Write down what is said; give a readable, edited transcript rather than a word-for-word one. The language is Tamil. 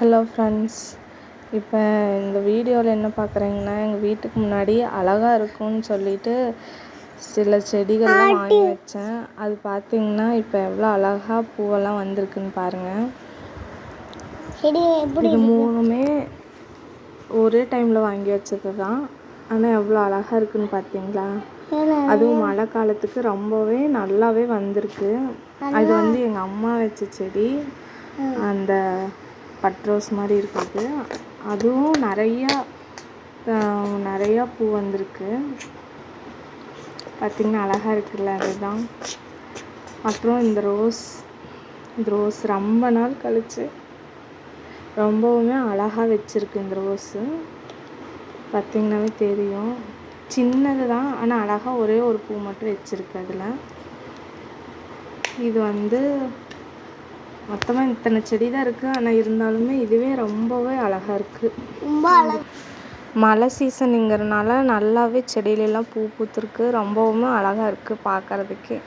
ஹலோ ஃப்ரெண்ட்ஸ், இப்போ இந்த வீடியோவில் என்ன பார்க்குறீங்கன்னா, எங்கள் வீட்டுக்கு முன்னாடி அழகாக இருக்கும்னு சொல்லிட்டு சில செடிகள்லாம் வாங்கி வச்சேன். அது பார்த்திங்கன்னா இப்போ எவ்வளோ அழகாக பூவெல்லாம் வந்திருக்குன்னு பாருங்கள். இது மூணுமே ஒரே டைமில் வாங்கி வச்சது தான். ஆனால் எவ்வளோ அழகாக இருக்குன்னு பார்த்தீங்களா? அதுவும் மழை காலத்துக்கு ரொம்பவே நல்லாவே வந்திருக்கு. அது வந்து எங்கள் அம்மா வச்ச செடி. அந்த பட்ரோஸ் மாதிரி இருக்குது. அதுவும் நிறையா பூ வந்திருக்கு. பார்த்திங்கன்னா அழகாக இருக்குல்ல, அதுதான். அப்புறம் இந்த ரோஸ் ரொம்ப நாள் கழிச்சு ரொம்பவுமே அழகாக வச்சுருக்கு. இந்த ரோஸு பார்த்திங்கனாவே தெரியும், சின்னது தான், ஆனால் அழகாக ஒரே ஒரு பூ மட்டும் வச்சுருக்கு அதில். இது வந்து மொத்தமாக இத்தனை செடி தான் இருக்குது. ஆனால் இருந்தாலுமே இதுவே ரொம்பவே அழகாக இருக்குது. மழை சீசனுங்கிறனால நல்லாவே செடியிலெல்லாம் பூ பூத்துருக்கு. ரொம்பவுமே அழகாக இருக்குது பார்க்குறதுக்கே.